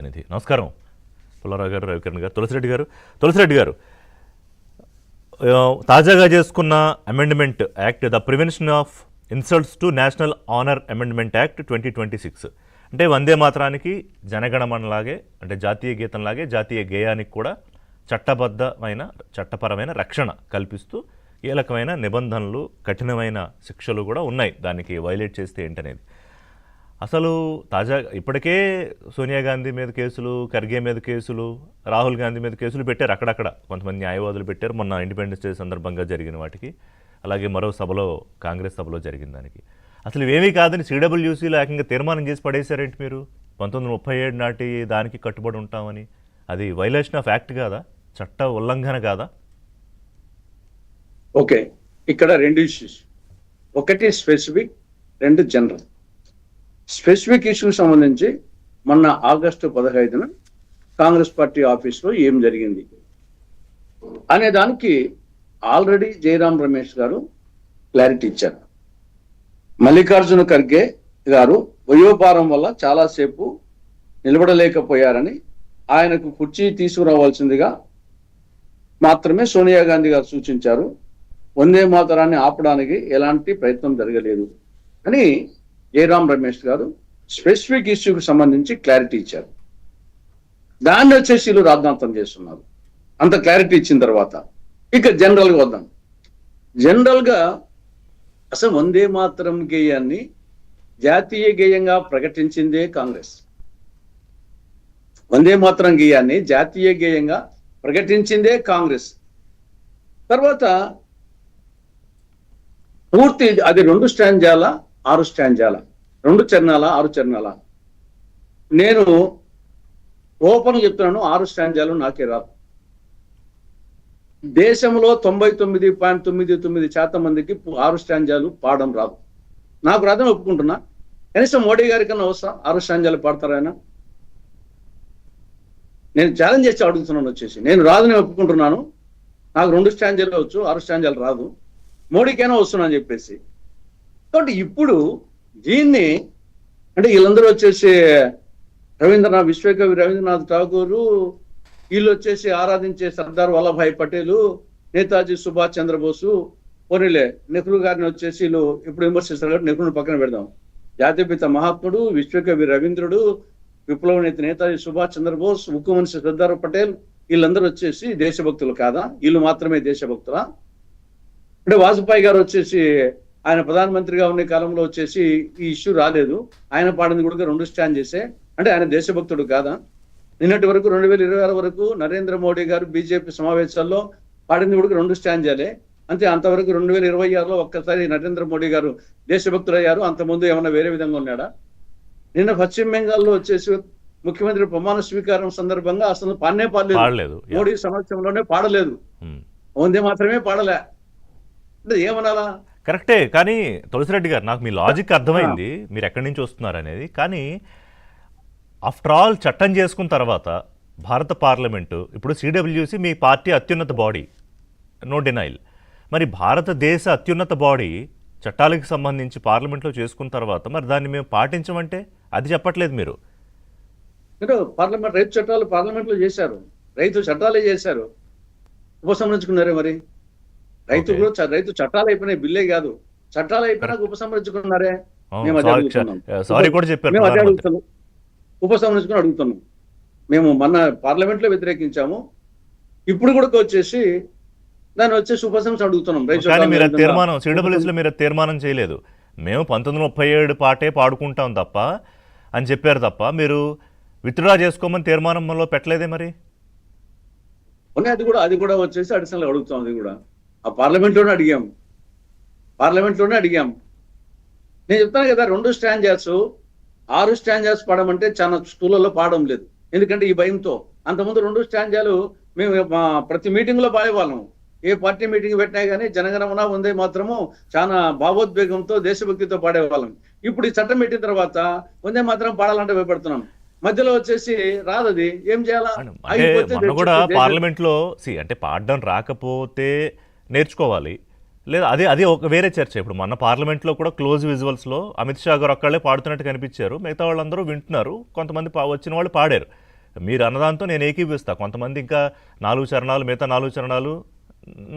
అనేది నమస్కారం పుల్లారావు గారు, రవికిరణ్ గారు, తులసిరెడ్డి గారు తాజాగా చేసుకున్న amendment act, the prevention of insults to national honour amendment act 2026 అంటే వందే మాతరానికి జనగణమనలాగే అంటే జాతీయ గీతంలాగే జాతీయ గేయానికి కూడా చట్టపరమైన రక్షణ కల్పిస్తూ కీలకమైన నిబంధనలు, కఠినమైన శిక్షలు కూడా ఉన్నాయి దానికి వైలేట్ చేస్తే ఏంటనేది. అసలు తాజాగా ఇప్పటికే సోనియా గాంధీ మీద కేసులు, ఖర్గే మీద కేసులు, రాహుల్ గాంధీ మీద కేసులు పెట్టారు. అక్కడక్కడ కొంతమంది న్యాయవాదులు పెట్టారు మొన్న ఇండిపెండెన్స్ డే సందర్భంగా జరిగిన వాటికి. అలాగే మరో సభలో, కాంగ్రెస్ సభలో జరిగిన దానికి. అసలు ఇవేమీ కాదని సిడబ్ల్యూసీలో ఏకంగా తీర్మానం చేసి పడేశారేంటి మీరు? 1937 నాటి దానికి కట్టుబడి ఉంటామని. అది వైలేషన్ ఆఫ్ యాక్ట్ కాదా? చట్ట ఉల్లంఘన కాదా? ఓకే, ఇక్కడ రెండు ఇష్యూస్, ఒకటి స్పెసిఫిక్, రెండు జనరల్. స్పెసిఫిక్ ఇష్యూకి సంబంధించి మొన్న ఆగస్టు 15న కాంగ్రెస్ పార్టీ ఆఫీస్లో ఏం జరిగింది అనే దానికి ఆల్రెడీ జయరాం రమేష్ గారు క్లారిటీ ఇచ్చారు. మల్లికార్జున ఖర్గే గారు వయోభారం వల్ల చాలాసేపు నిలబడలేకపోయారని, ఆయనకు కుర్చీ తీసుకురావాల్సిందిగా మాత్రమే సోనియా గాంధీ గారు సూచించారు. వందే మాతరాన్ని ఆపడానికి ఎలాంటి ప్రయత్నం జరగలేదు అని జయరాం రమేష్ గారు స్పెసిఫిక్ ఇష్యూకి సంబంధించి క్లారిటీ ఇచ్చారు. దాన్ని వచ్చేసి వీళ్ళు రాద్ధాంతం చేస్తున్నారు. అంత క్లారిటీ ఇచ్చిన తర్వాత ఇక జనరల్గా వద్దాం. జనరల్గా అసలు వందే మాతరం గేయాన్ని జాతీయ గేయంగా ప్రకటించిందే కాంగ్రెస్. వందే మాతరం గేయాన్ని జాతీయ గేయంగా ప్రకటించిందే కాంగ్రెస్. తర్వాత పూర్తి అది 2 స్టాంజాల 6 స్టాంజాల, 2 చరణాల 6 చరణాల. నేను ఓపెన్ చెప్తున్నాను, 6 స్టాంజాలు నాకే రాదు. దేశంలో 99.99% మందికి 6 స్టాంజాలు పాడడం రాదు. నాకు రాదని ఒప్పుకుంటున్నా. కనీసం మోడీ గారి కన్నా వస్తా 6 స్టాంజాలు పాడతారు ఆయన? నేను ఛాలెంజ్ చేసి అడుగుతున్నాను. వచ్చేసి నేను రాదని ఒప్పుకుంటున్నాను. నాకు 2 స్టాంజాలు వచ్చు, 6 స్టాంజాలు రాదు. మోడీకైనా వస్తున్నా అని చెప్పేసి. కాబట్టి ఇప్పుడు దీన్ని అంటే వీళ్ళందరూ వచ్చేసి విశ్వకవి రవీంద్రనాథ్ ఠాగూరు, వీళ్ళు వచ్చేసి ఆరాధించే సర్దార్ వల్లభాయ్ పటేలు, నేతాజీ సుభాష్ చంద్రబోసు, పోనీలే నెహ్రూ గారిని వచ్చేసి వీళ్ళు ఇప్పుడు విమర్శిస్తారు కాబట్టి నెహ్రూని పక్కన పెడదాం. జాతిపిత మహాత్ముడు, విశ్వకవి రవీంద్రుడు, విప్లవ నేత నేతాజీ సుభాష్ చంద్రబోస్, ఉక్కు మనిషి సర్దార్ పటేల్, వీళ్ళందరూ వచ్చేసి దేశభక్తులు కాదా? వీళ్ళు మాత్రమే దేశభక్తులా? అంటే వాజ్పేయి గారు వచ్చేసి ఆయన ప్రధానమంత్రిగా ఉన్న కాలంలో వచ్చేసి ఈ ఇష్యూ రాలేదు, ఆయన పాడింది కూడా 2 స్టాండ్ చేసే, అంటే ఆయన దేశభక్తుడు కాదా? నిన్నటి వరకు 2026 వరకు నరేంద్ర మోడీ గారు బీజేపీ సమావేశాల్లో పాడింది కూడా 2 స్టాంజాలే. అంతే. అంతవరకు 2026లో ఒక్కసారి నరేంద్ర మోడీ గారు దేశభక్తులు అయ్యారు. అంతకుముందు ఏమన్నా వేరే విధంగా ఉన్నాడా? నిన్న పశ్చిమ బెంగాల్లో వచ్చేసి ముఖ్యమంత్రి ప్రమాణ స్వీకారం సందర్భంగా అసలు పాడలేదు. మోడీ సమక్షంలోనే పాడలేదు, వందే మాత్రమే పాడలే. అంటే ఏమనాలా? కరెక్టే. కానీ తులసిరెడ్డి గారు, నాకు మీ లాజిక్ అర్థమైంది, మీరు ఎక్కడి నుంచి వస్తున్నారు అనేది. కానీ ఆఫ్టర్ ఆల్ చట్టం చేసుకున్న తర్వాత భారత పార్లమెంటు, ఇప్పుడు సిడబ్ల్యూసి మీ పార్టీ అత్యున్నత బాడీ, నో డినైల్. మరి భారతదేశ అత్యున్నత బాడీ చట్టాలకు సంబంధించి పార్లమెంట్లో చేసుకున్న తర్వాత మరి దాన్ని మేము పాటించమంటే అది చెప్పట్లేదు మీరు. పార్లమెంట్ రైతు చట్టాలు పార్లమెంట్లో చేశారు, రైతు చట్టాలే చేశారు, ఉపసంహరించుకున్నారే. మరి రైతు చట్టాలు అయిపోయినాయి, బిల్లే కాదు, చట్టాలు అయిపోయినాక ఉపసంహరించుకున్నారే. మేము అదే అడుగుతున్నాం, ఉపసంహరించుకుని అడుగుతున్నాం. మేము మొన్న పార్లమెంట్ లో వ్యతిరేకించాము, ఇప్పుడు కూడా వచ్చేసి దాన్ని వచ్చేసి ఉపసంహరించి అడుగుతున్నాం. మీరు తీర్మానం చేయలేదు, మేము 1937 పాటే పాడుకుంటాం తప్ప అని చెప్పారు తప్ప మీరు విత్డ్రా చేసుకోమని తీర్మానంలో పెట్టలేదే. మరి అది కూడా వచ్చేసి అడిషనల్ అడుగుతాం. అది కూడా ఆ పార్లమెంట్లోనే అడిగాం. నేను చెప్తాను కదా, 2 స్టాంజర్స్ 6 స్టాంజర్స్ పాడమంటే చాలా స్కూళ్ళలో పాడడం లేదు. ఎందుకంటే ఈ భయంతో. అంతకుముందు 2 స్టాంజాలు మేము ప్రతి మీటింగ్ లో పాడేవాళ్ళం. ఏ పార్టీ మీటింగ్ పెట్టినా కానీ జనగణమన వందే మాత్రము చాలా భావోద్వేగంతో, దేశభక్తితో పాడేవాళ్ళం. ఇప్పుడు ఈ చట్టం పెట్టిన తర్వాత వందే మాత్రం పాడాలంటే భయపడుతున్నాం. మధ్యలో వచ్చేసి రాదది, ఏం చేయాలా? కూడా పార్లమెంట్ లో అంటే పాడడం రాకపోతే నేర్చుకోవాలి, లేదా అది ఒక వేరే చర్చ. ఇప్పుడు మొన్న పార్లమెంట్లో కూడా క్లోజ్ విజువల్స్లో అమిత్ షా గారు ఒక్కళ్ళే పాడుతున్నట్టు కనిపించారు, మిగతా వాళ్ళందరూ వింటున్నారు, కొంతమంది వచ్చిన వాళ్ళు పాడారు. మీరు అన్నదాంతో నేను ఏకీపిస్తా. కొంతమంది ఇంకా 4 చరణాలు, మిగతా 4 చరణాలు